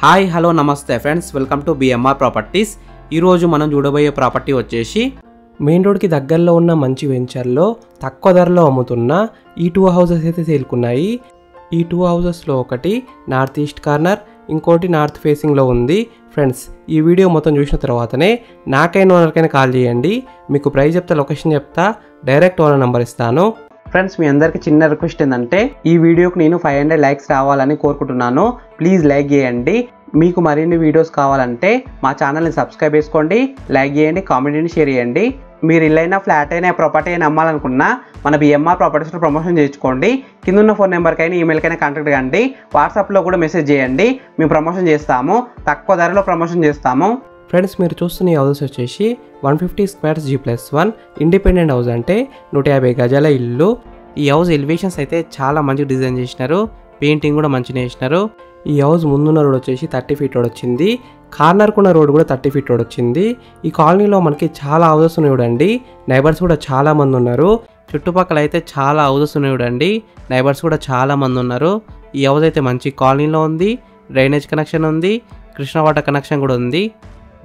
Hi hello నమస్తే friends, welcome to BMR properties. ఈరోజు మనం చూడబోయే ప్రాపర్టీ వచ్చేసి మెయిన్ రోడ్కి దగ్గరలో ఉన్న మంచి వెంచర్లో తక్కువ ధరలో అమ్ముతున్న ఈ 2 హౌసెస్ అయితే సేల్కున్నాయి. ఈ 2 హౌసెస్లో ఒకటి నార్త్ ఈస్ట్ కార్నర్, ఇంకోటి నార్త్ ఫేసింగ్లో ఉంది. ఫ్రెండ్స్, ఈ వీడియో మొత్తం చూసిన తర్వాతనే నాకైనా ఓనర్కైనా కాల్ చేయండి. మీకు ప్రైస్ చెప్తా, లొకేషన్ చెప్తా, డైరెక్ట్ ఓనర్ నెంబర్ ఇస్తాను. ఫ్రెండ్స్, మీ అందరికీ చిన్న రిక్వెస్ట్ ఏంటంటే ఈ వీడియోకి నేను 500 లైక్స్ రావాలని కోరుకుంటున్నాను. ప్లీజ్ లైక్ చేయండి. మీకు మరిన్ని వీడియోస్ కావాలంటే మా ఛానల్ని సబ్స్క్రైబ్ చేసుకోండి, లైక్ చేయండి, కామెంట్ని షేర్ చేయండి. మీరు ఇల్లైనా ఫ్లాట్ అయినా ప్రాపర్టీ అయినా అమ్మాలనుకున్నా మన బిఎంఆర్ ప్రాపర్టీస్లో ప్రమోషన్ చేయించుకోండి. కింద ఉన్న ఫోన్ నెంబర్కైనా ఈమెయిల్కైనా కాంటాక్ట్ కండి. వాట్సాప్లో కూడా మెసేజ్ చేయండి, మేము ప్రమోషన్ చేస్తాము, తక్కువ ధరలో ప్రమోషన్ చేస్తాము. ఫ్రెండ్స్, మీరు చూస్తున్న ఈ హౌసెస్ వచ్చేసి 150 స్క్వేర్స్ G+1 ఇండిపెండెంట్ హౌస్, అంటే 150 గజాల ఇల్లు. ఈ హౌస్ ఎలివేషన్స్ అయితే చాలా మంచిగా డిజైన్ చేసినారు, పెయింటింగ్ కూడా మంచిగా చేసినారు. ఈ హౌస్ ముందున్న రోడ్ వచ్చేసి 30 ఫీట్ రోడ్ వచ్చింది, కార్నర్కున్న రోడ్ కూడా 30 ఫీట్ రోడ్ వచ్చింది. ఈ కాలనీలో మనకి చాలా హౌసెస్ ఉన్నాయి చూడండి, నైబర్స్ కూడా చాలా మంది ఉన్నారు. చుట్టుపక్కల అయితే చాలా హౌసెస్ ఉన్నాయి చూడండి, నైబర్స్ కూడా చాలా మంది ఉన్నారు. ఈ హౌస్ అయితే మంచి కాలనీలో ఉంది, డ్రైనేజ్ కనెక్షన్ ఉంది, కృష్ణ వాటర్ కనెక్షన్ కూడా ఉంది.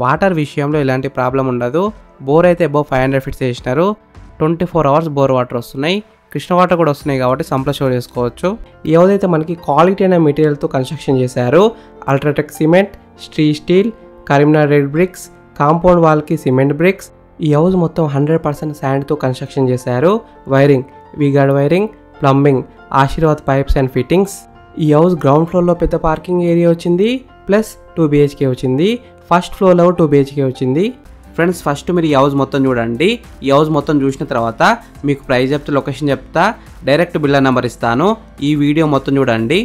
వాటర్ విషయంలో ఎలాంటి ప్రాబ్లం ఉండదు. బోర్ అయితే అబౌవ్ 500 ఫీట్స్ వేసినారు. 24 అవర్స్ బోర్ వాటర్ వస్తున్నాయి, కృష్ణ వాటర్ కూడా వస్తున్నాయి కాబట్టి సంప్లో స్టోర్ చేసుకోవచ్చు. ఈ హౌస్ అయితే మనకి క్వాలిటీ అయిన మెటీరియల్తో కన్స్ట్రక్షన్ చేశారు. UltraTech cement, steel, Karimnagar red bricks, compound వాల్కి సిమెంట్ బ్రిక్స్. ఈ హౌస్ మొత్తం 100% శాండ్తో కన్స్ట్రక్షన్ చేశారు. Wiring V Guard wiring, plumbing Ashirvad pipes and fittings. ఈ హౌస్ గ్రౌండ్ ఫ్లోర్లో పెద్ద పార్కింగ్ ఏరియా వచ్చింది, ప్లస్ 2 BHK వచ్చింది. ఫస్ట్ ఫ్లోర్లో 2 BHK వచ్చింది. ఫ్రెండ్స్, ఫస్ట్ మీరు ఈ హౌస్ మొత్తం చూడండి. ఈ హౌస్ మొత్తం చూసిన తర్వాత మీకు ప్రైస్ చెప్తా, లొకేషన్ చెప్తా, డైరెక్ట్ బిల్డర్ నెంబర్ ఇస్తాను. ఈ వీడియో మొత్తం చూడండి.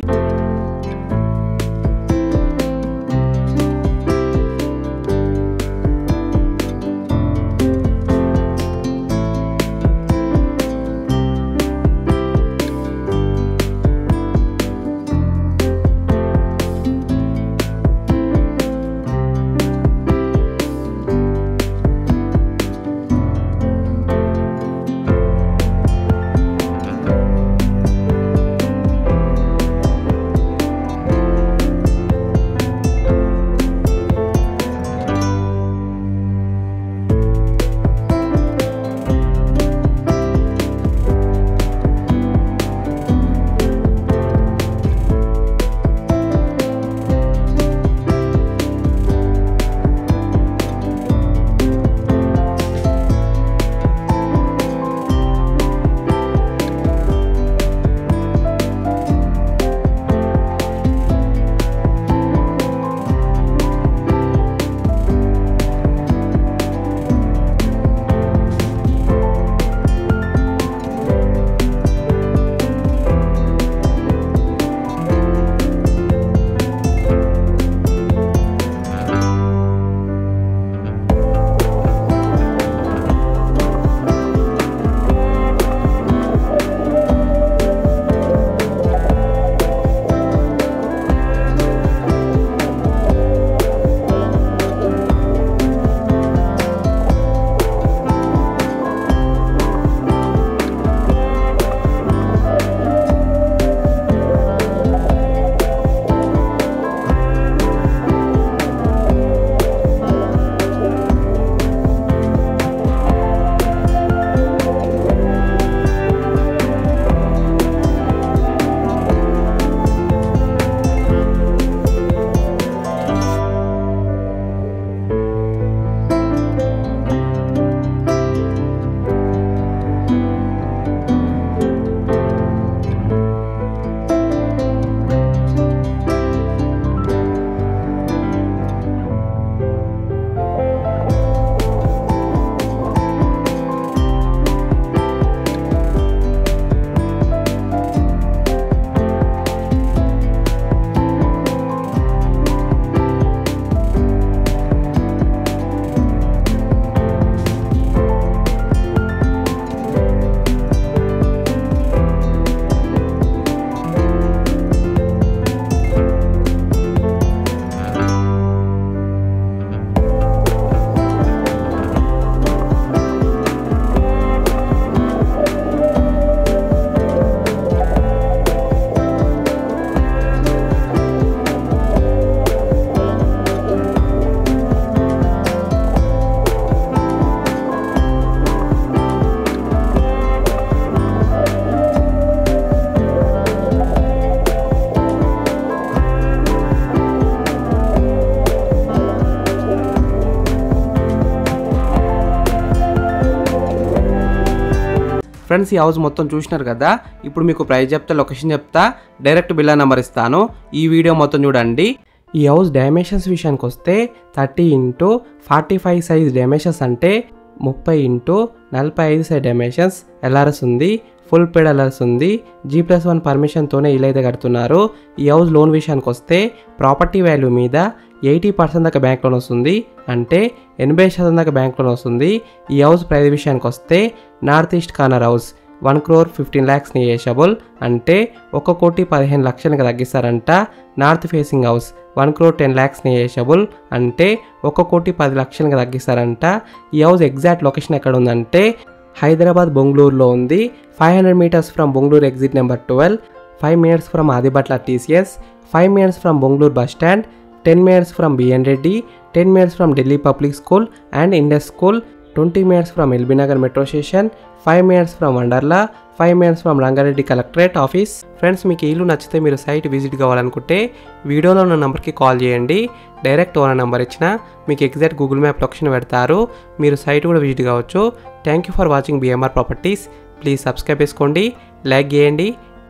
ఫ్రెండ్స్ ఈ హౌస్ మొత్తం చూసినారు కదా, ఇప్పుడు మీకు ప్రైస్ చెప్తా, లొకేషన్ చెప్తా, డైరెక్ట్ బిల్లా నెంబర్ ఇస్తాను. ఈ వీడియో మొత్తం చూడండి. ఈ హౌస్ డైమెన్షన్స్ విషయానికి వస్తే 30x45 సైజ్ డైమెన్షన్స్ అంటే 30x45 సైజ్ డైమెన్షన్స్. ఎల్ఆర్ఎస్ ఉంది, ఫుల్ పేడ్ ఎల్ఆర్ఎస్ ఉంది. G+1 పర్మిషన్తోనే ఇల్లు అయితే కడుతున్నారు. ఈ హౌస్ లోన్ విషయానికి వస్తే ప్రాపర్టీ వాల్యూ మీద 80% దాకా బ్యాంక్ లోన్ వస్తుంది, అంటే 80% దాకా బ్యాంక్ లోన్ వస్తుంది. ఈ హౌస్ ప్రైస్ విషయానికి వస్తే north east corner house 1,15,00,000 negotiable, అంటే 1,15,00,000కి తగ్గిస్తారంట. నార్త్ ఫేసింగ్ హౌస్ 1,10,00,000 నెగోషియబుల్, అంటే 1,10,00,000కి తగ్గిస్తారంట. ఈ హౌస్ ఎగ్జాక్ట్ లొకేషన్ ఎక్కడ ఉందంటే హైదరాబాద్ బొంగళూరులో ఉంది. 500 meters from Bengaluru exit number 12, 5 minutes from Adibatla TCS, 5 minutes from Bengaluru bus stand, 10 minutes from BN Reddy, 10 minutes from Delhi public school and Indus school, 20 minutes from LB Nagar metro station, 5 minutes from Wonderla, 5 minutes from Rangareddy collectorate office. Friends మీకు ఇల్లు నచ్చితే మీరు site visit కావాలనుకుంటే వీడియోలో ఉన్న నెంబర్కి call చేయండి. Direct owner number ఇచ్చిన మీకు ఎగ్జాక్ట్ గూగుల్ మ్యాప్ లొకేషన్ పెడతారు, మీరు సైట్ కూడా విజిట్ కావచ్చు. Thank you for watching BMR properties. Please subscribe చేసుకోండి, లైక్ చేయండి,